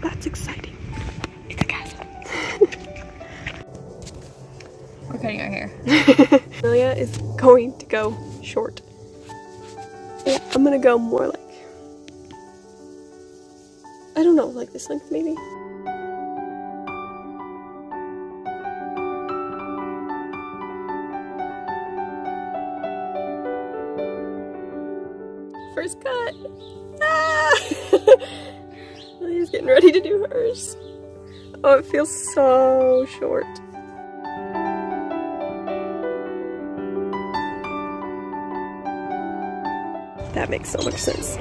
That's exciting. It's a castle. We're cutting our hair. Amelia is going to go short. Yeah, I'm gonna go more like, I don't know, like this length maybe. First cut. Ah! Amelia's getting ready to do hers. Oh, it feels so short. That makes so much sense.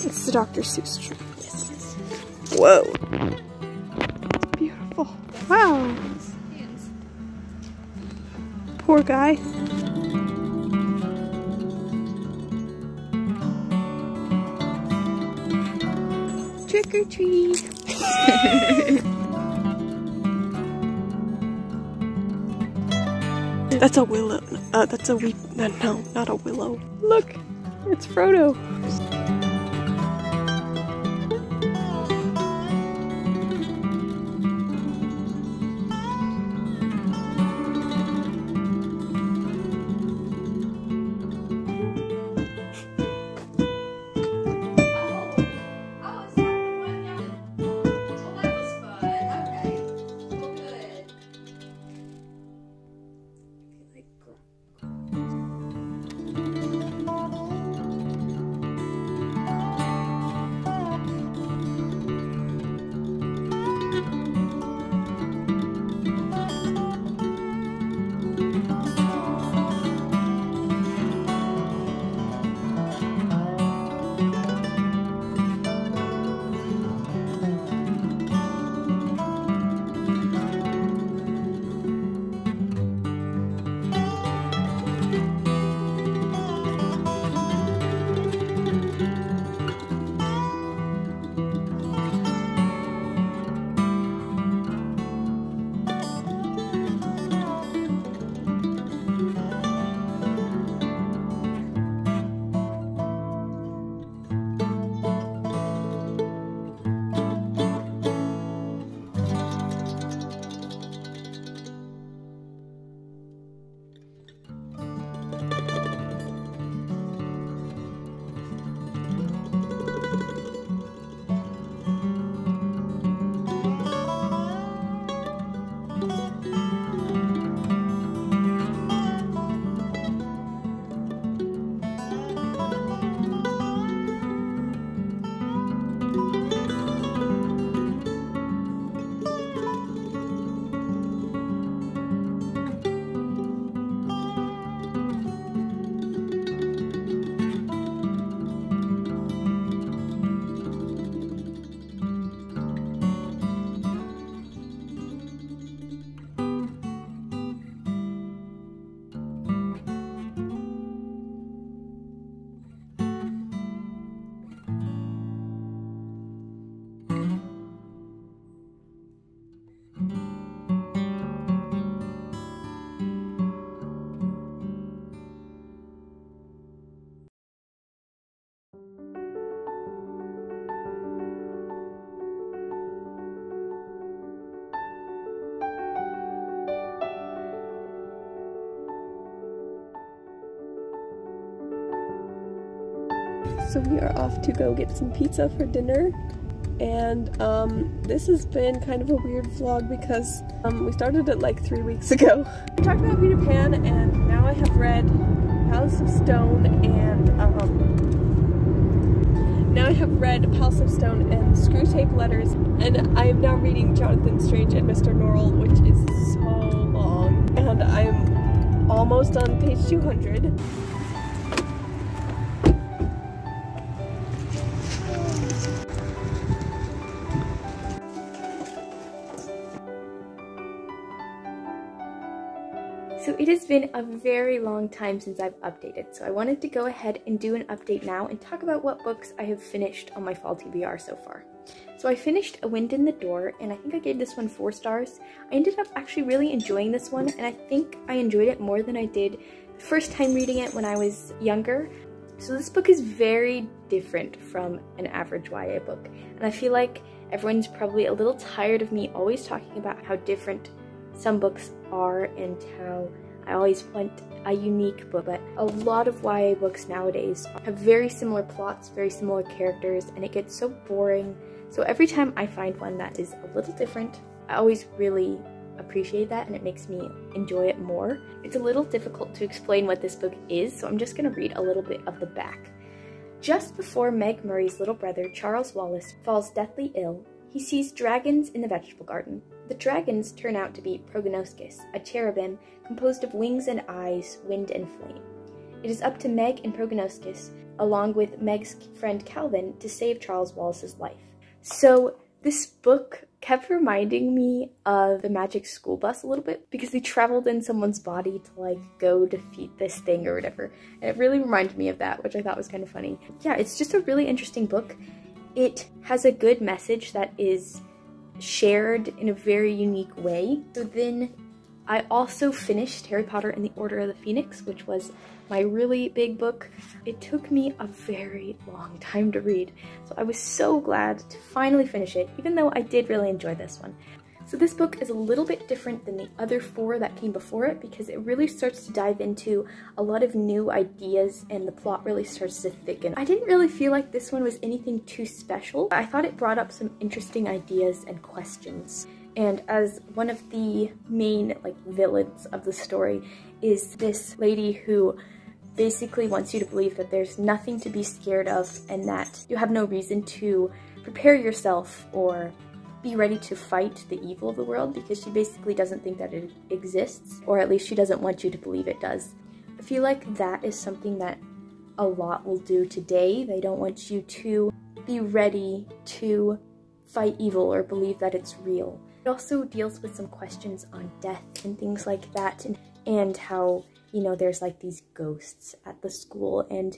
It's the Dr. Seuss tree. Yes. Whoa. It's beautiful. Wow. Poor guy. Trick or treat. That's a willow. That's a no, not a willow. Look, it's Frodo. so we are off to go get some pizza for dinner. And this has been kind of a weird vlog because we started it like 3 weeks ago. We talked about Peter Pan, and now I have read Palace of Stone and Screwtape Letters, and I am now reading Jonathan Strange and Mr. Norrell, which is so long, and I'm almost on page 200. So it has been a very long time since I've updated, so I wanted to go ahead and do an update now and talk about what books I have finished on my fall TBR so far. So I finished A Wind in the Door, and I think I gave this one 4 stars. I ended up actually really enjoying this one, and I think I enjoyed it more than I did the first time reading it when I was younger. So this book is very different from an average YA book, and I feel like everyone's probably a little tired of me always talking about how different some books are and how I always want a unique book, but a lot of YA books nowadays have very similar plots, very similar characters, and it gets so boring. So every time I find one that is a little different, I always really appreciate that, and it makes me enjoy it more. It's a little difficult to explain what this book is, so I'm just going to read a little bit of the back. Just before Meg Murray's little brother, Charles Wallace, falls deathly ill, he sees dragons in the vegetable garden. The dragons turn out to be Prognoskis, a cherubim composed of wings and eyes, wind and flame. It is up to Meg and Prognoskis, along with Meg's friend Calvin, to save Charles Wallace's life. So this book kept reminding me of the Magic School Bus a little bit, because they traveled in someone's body to like go defeat this thing or whatever, and it really reminded me of that, which I thought was kind of funny. Yeah, it's just a really interesting book. It has a good message that is shared in a very unique way. So then I also finished Harry Potter and the Order of the Phoenix, which was my really big book. It took me a very long time to read, so I was so glad to finally finish it, even though I did really enjoy this one. So this book is a little bit different than the other 4 that came before it, because it really starts to dive into a lot of new ideas and the plot really starts to thicken. I didn't really feel like this one was anything too special. I thought it brought up some interesting ideas and questions. And as one of the main villains of the story is this lady who basically wants you to believe that there's nothing to be scared of and that you have no reason to prepare yourself or be ready to fight the evil of the world, because she basically doesn't think that it exists, or at least she doesn't want you to believe it does. I feel like that is something that a lot will do today. They don't want you to be ready to fight evil or believe that it's real. It also deals with some questions on death and things like that, and how, you know, there's like these ghosts at the school, and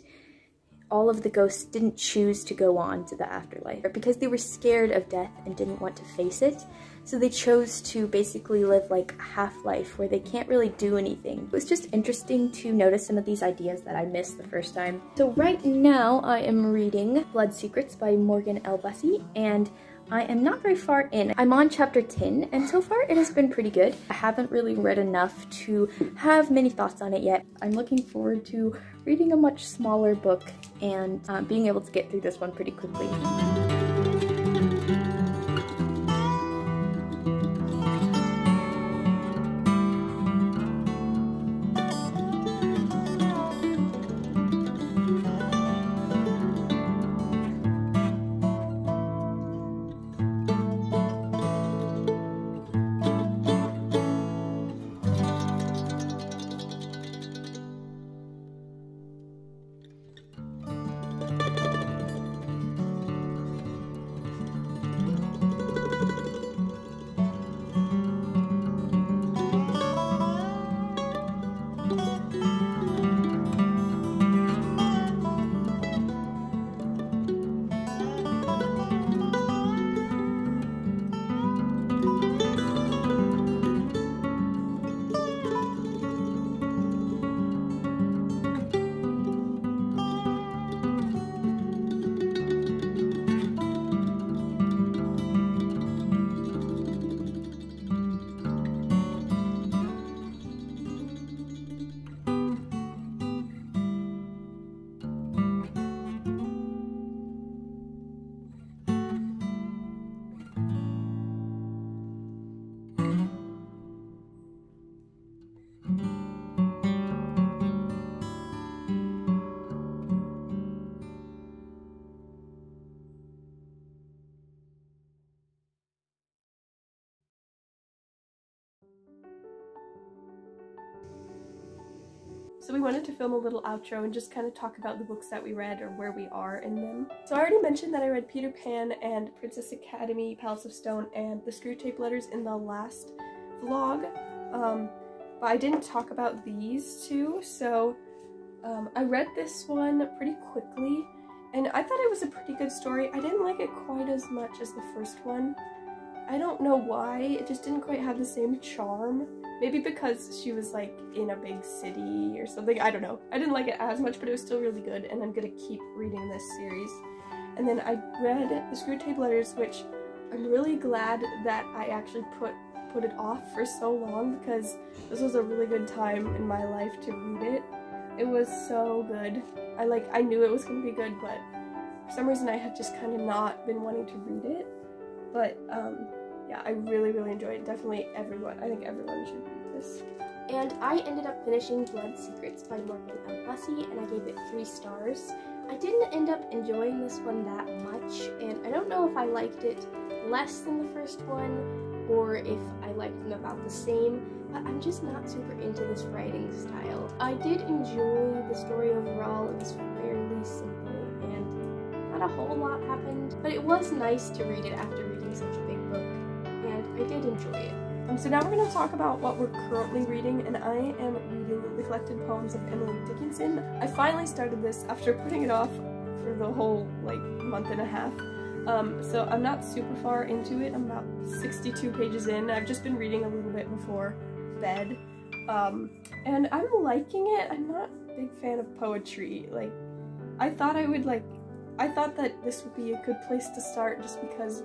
all of the ghosts didn't choose to go on to the afterlife because they were scared of death and didn't want to face it. So they chose to basically live like a half-life where they can't really do anything. It was just interesting to notice some of these ideas that I missed the first time. So right now I am reading Blood Secrets by Morgan L. Bussey, and I am not very far in. I'm on chapter 10, and so far it has been pretty good. I haven't really read enough to have many thoughts on it yet. I'm looking forward to reading a much smaller book and being able to get through this one pretty quickly. So we wanted to film a little outro and just kind of talk about the books that we read or where we are in them. So I already mentioned that I read Peter Pan and Princess Academy, Palace of Stone, and the Screwtape Letters in the last vlog, but I didn't talk about these two, so I read this one pretty quickly, and I thought it was a pretty good story. I didn't like it quite as much as the first one. I don't know why, it just didn't quite have the same charm. Maybe because she was like in a big city or something, I don't know. I didn't like it as much, but it was still really good, and I'm gonna keep reading this series. And then I read the Screwtape Letters, which I'm really glad that I actually put it off for so long, because this was a really good time in my life to read it. It was so good. I knew it was gonna be good, but for some reason I had just kind of not been wanting to read it. But yeah, I really enjoyed it. Definitely everyone. I think everyone should read this. And I ended up finishing Blood Secrets by Morgan L. Bussey, and I gave it 3 stars. I didn't end up enjoying this one that much, and I don't know if I liked it less than the first one, or if I liked them about the same, but I'm just not super into this writing style. I did enjoy the story overall. It was fairly simple, and not a whole lot happened, but it was nice to read it after reading such a big book, and I did enjoy it. So now we're going to talk about what we're currently reading, and I am reading The Collected Poems of Emily Dickinson. I finally started this after putting it off for the whole like month and a half. So I'm not super far into it. I'm about 62 pages in. I've just been reading a little bit before bed, and I'm liking it. I'm not a big fan of poetry. Like, I thought that this would be a good place to start, just because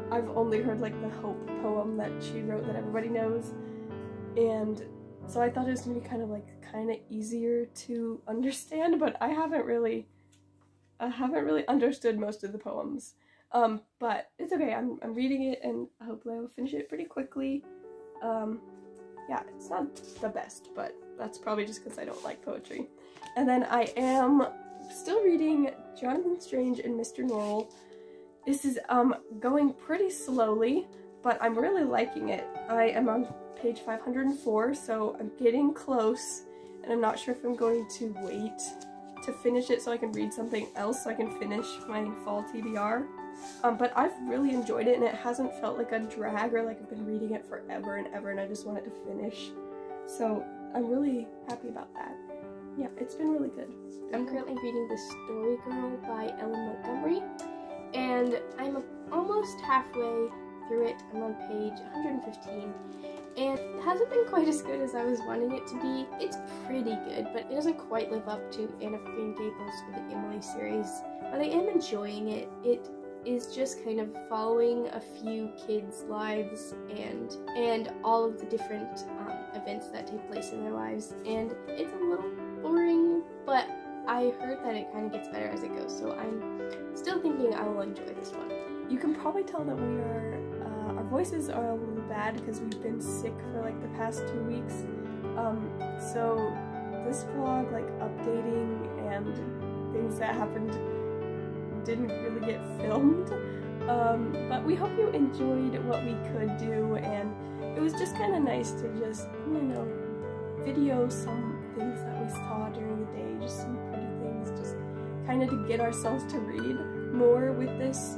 I've only heard like the Hope poem that she wrote that everybody knows, and so I thought it was gonna be kind of easier to understand, but I haven't really understood most of the poems. But it's okay. I'm reading it, and hopefully I will finish it pretty quickly. Yeah, it's not the best, but that's probably just because I don't like poetry. And then I am still reading Jonathan Strange and Mr. Norrell. This is going pretty slowly, but I'm really liking it. I am on page 504, so I'm getting close, and I'm not sure if I'm going to wait to finish it so I can read something else so I can finish my fall TBR. But I've really enjoyed it, and it hasn't felt like a drag or like I've been reading it forever and ever and I just want it to finish. So I'm really happy about that. Yeah, it's been really good. I'm currently reading The Story Girl by Ellen Montgomery, and I'm almost halfway through it. I'm on page 115, and it hasn't been quite as good as I was wanting it to be. It's pretty good, but it doesn't quite live up to Anne of Green Gables or the Emily series, but I am enjoying it. It is just kind of following a few kids' lives and all of the different events that take place in their lives, and it's a little boring, but I heard that it kind of gets better as it goes, so I'm still thinking I will enjoy this one. You can probably tell that we are, our voices are a little bad because we've been sick for like the past 2 weeks. So this vlog, like updating and things that happened, didn't really get filmed. But we hope you enjoyed what we could do, and it was just kind of nice to just, you know, video some things that we saw during the day, just some pretty things, just kind of to get ourselves to read more with this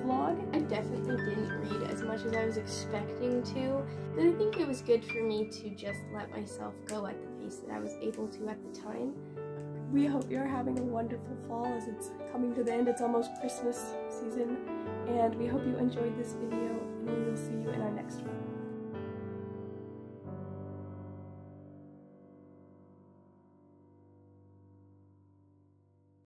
vlog. I definitely didn't read as much as I was expecting to, but I think it was good for me to just let myself go at the pace that I was able to at the time. We hope you're having a wonderful fall as it's coming to the end. It's almost Christmas season, and we hope you enjoyed this video, and we will see you